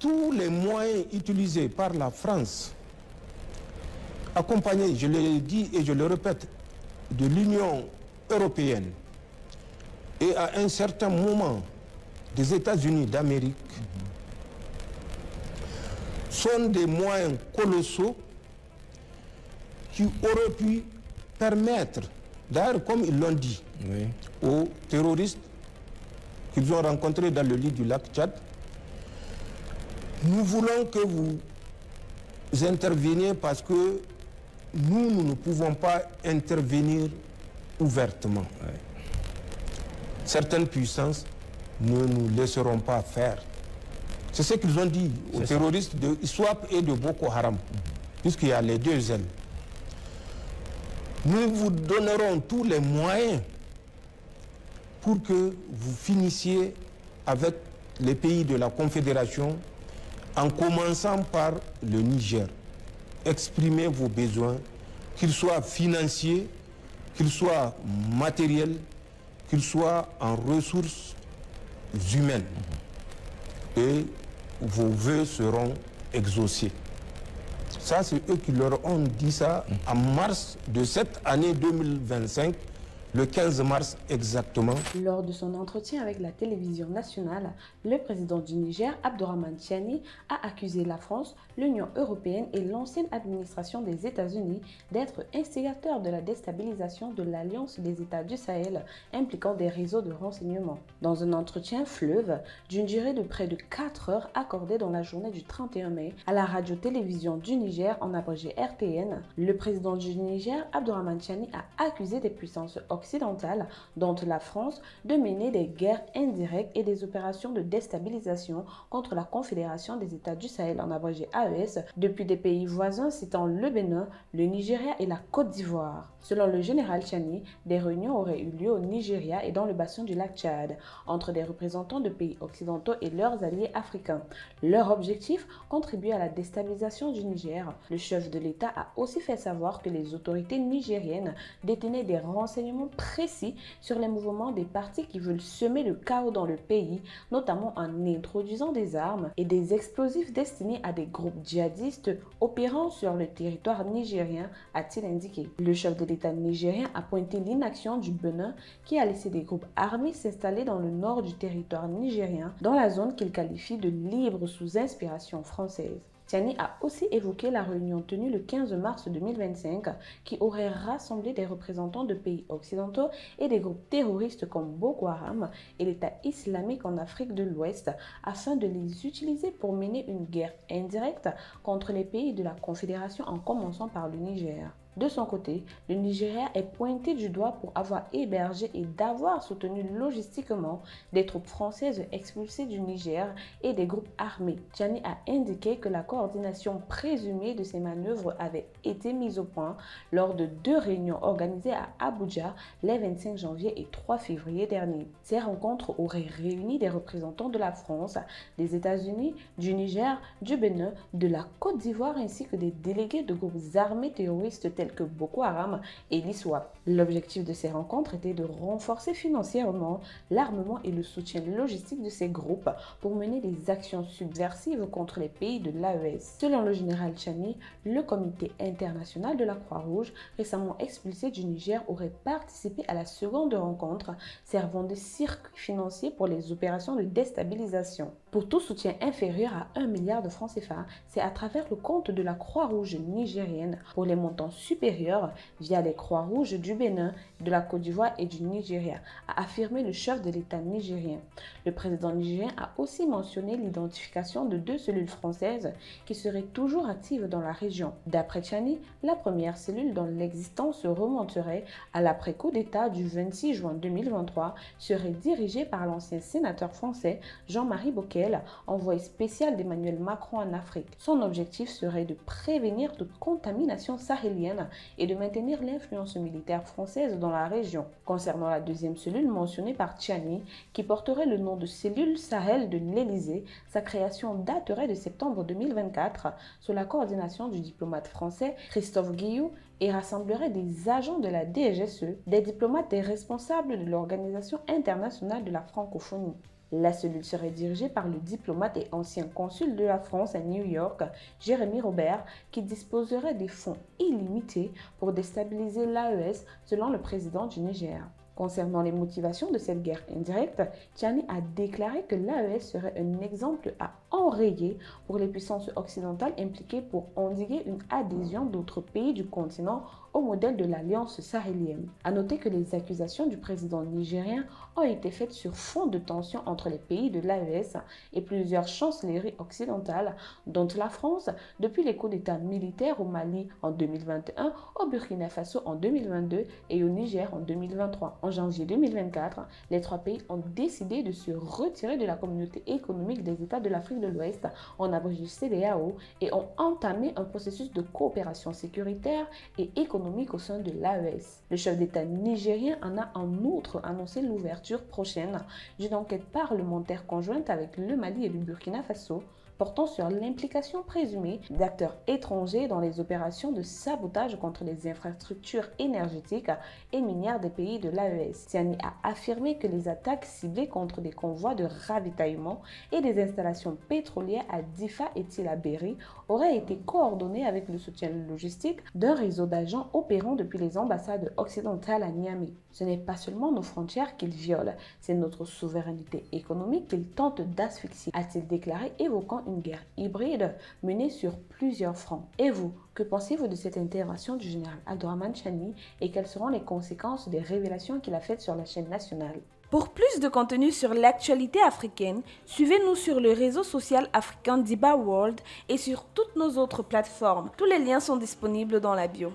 tous les moyens utilisés par la France, accompagnés, je l'ai dit et je le répète, de l'Union européenne et à un certain moment des États-Unis d'Amérique, sont des moyens colossaux qui auraient pu permettre, d'ailleurs comme ils l'ont dit, aux terroristes qu'ils ont rencontrés dans le lit du lac Tchad, nous voulons que vous interveniez parce que nous ne pouvons pas intervenir ouvertement. Certaines puissances ne nous laisseront pas faire. C'est ce qu'ils ont dit aux terroristes de ISWAP et de Boko Haram, puisqu'il y a les deux ailes. Nous vous donnerons tous les moyens pour que vous finissiez avec les pays de la Confédération, en commençant par le Niger. Exprimez vos besoins, qu'ils soient financiers, qu'ils soient matériels, qu'ils soient en ressources humaines. Et vos vœux seront exaucés. Ça, c'est eux qui leur ont dit ça en mars de cette année 2025, le 15 mars exactement. Lors de son entretien avec la télévision nationale, le président du Niger, Abdourahmane Tiani, a accusé la France, l'Union européenne et l'ancienne administration des États-Unis d'être instigateurs de la déstabilisation de l'Alliance des États du Sahel, impliquant des réseaux de renseignement. Dans un entretien fleuve d'une durée de près de 4 heures accordé dans la journée du 31 mai à la radio-télévision du Niger, en abrégé RTN, le président du Niger, Abdourahmane Tiani, a accusé des puissances occidentales, dont la France, de mener des guerres indirectes et des opérations de déstabilisation contre la Confédération des États du Sahel, en abrégé AES, depuis des pays voisins citant le Bénin, le Nigeria et la Côte d'Ivoire. Selon le général Tiani, des réunions auraient eu lieu au Nigeria et dans le bassin du lac Tchad, entre des représentants de pays occidentaux et leurs alliés africains. Leur objectif, contribuer à la déstabilisation du Niger. Le chef de l'État a aussi fait savoir que les autorités nigériennes détenaient des renseignements précis sur les mouvements des partis qui veulent semer le chaos dans le pays, notamment en introduisant des armes et des explosifs destinés à des groupes djihadistes opérant sur le territoire nigérien, a-t-il indiqué. Le chef de l'État nigérien a pointé l'inaction du Bénin qui a laissé des groupes armés s'installer dans le nord du territoire nigérien, dans la zone qu'il qualifie de libre sous inspiration française. Tiani a aussi évoqué la réunion tenue le 15 mars 2025 qui aurait rassemblé des représentants de pays occidentaux et des groupes terroristes comme Boko Haram et l'État islamique en Afrique de l'Ouest afin de les utiliser pour mener une guerre indirecte contre les pays de la Confédération en commençant par le Niger. De son côté, le Nigeria est pointé du doigt pour avoir hébergé et d'avoir soutenu logistiquement des troupes françaises expulsées du Niger et des groupes armés. Tiani a indiqué que la coordination présumée de ces manœuvres avait été mise au point lors de 2 réunions organisées à Abuja les 25 janvier et 3 février dernier. Ces rencontres auraient réuni des représentants de la France, des États-Unis, du Niger, du Bénin, de la Côte d'Ivoire ainsi que des délégués de groupes armés terroristes tels que Boko Haram et l'ISWAP. L'objectif de ces rencontres était de renforcer financièrement l'armement et le soutien logistique de ces groupes pour mener des actions subversives contre les pays de l'AES. Selon le général Tiani, le comité international de la Croix-Rouge, récemment expulsé du Niger, aurait participé à la seconde rencontre servant de circuit financier pour les opérations de déstabilisation. Pour tout soutien inférieur à 1 milliard de francs CFA, c'est à travers le compte de la Croix-Rouge nigérienne. Pour les montants supérieurs, via les Croix-Rouges du Bénin, de la Côte d'Ivoire et du Nigeria, a affirmé le chef de l'État nigérien. Le président nigérien a aussi mentionné l'identification de 2 cellules françaises qui seraient toujours actives dans la région. D'après Tiani, la première cellule dont l'existence remonterait à l'après-coup d'État du 26 juin 2023 serait dirigée par l'ancien sénateur français Jean-Marie Bockel, envoyé spécial d'Emmanuel Macron en Afrique. Son objectif serait de prévenir toute contamination sahélienne et de maintenir l'influence militaire française dans la région. Concernant la deuxième cellule mentionnée par Tiani, qui porterait le nom de cellule Sahel de l'Élysée, sa création daterait de septembre 2024 sous la coordination du diplomate français Christophe Guilloux et rassemblerait des agents de la DGSE, des diplomates et responsables de l'Organisation internationale de la francophonie. La cellule serait dirigée par le diplomate et ancien consul de la France à New York, Jérémy Robert, qui disposerait des fonds illimités pour déstabiliser l'AES selon le président du Niger. Concernant les motivations de cette guerre indirecte, Tchani a déclaré que l'AES serait un exemple à enrayer pour les puissances occidentales impliquées pour endiguer une adhésion d'autres pays du continent au modèle de l'Alliance sahélienne. A noter que les accusations du président nigérien ont été faites sur fond de tensions entre les pays de l'AES et plusieurs chancelleries occidentales, dont la France depuis les coups d'État militaires au Mali en 2021, au Burkina Faso en 2022 et au Niger en 2023. En janvier 2024, les trois pays ont décidé de se retirer de la communauté économique des États de l'Afrique de l'Ouest, en abrégé CEDEAO, et ont entamé un processus de coopération sécuritaire et économique au sein de l'AES. Le chef d'État nigérien en a en outre annoncé l'ouverture prochaine d'une enquête parlementaire conjointe avec le Mali et le Burkina Faso portant sur l'implication présumée d'acteurs étrangers dans les opérations de sabotage contre les infrastructures énergétiques et minières des pays de l'AES. Tchani a affirmé que les attaques ciblées contre des convois de ravitaillement et des installations pétrolières à Difa et Tillabéri auraient été coordonnées avec le soutien logistique d'un réseau d'agents opérant depuis les ambassades occidentales à Niamey. Ce n'est pas seulement nos frontières qu'ils violent, c'est notre souveraineté économique qu'ils tentent d'asphyxier, a-t-il déclaré, évoquant une guerre hybride menée sur plusieurs fronts. Et vous, que pensez-vous de cette intervention du général Abdourahmane Tchani et quelles seront les conséquences des révélations qu'il a faites sur la chaîne nationale? Pour plus de contenu sur l'actualité africaine, suivez-nous sur le réseau social africain Diba World et sur toutes nos autres plateformes. Tous les liens sont disponibles dans la bio.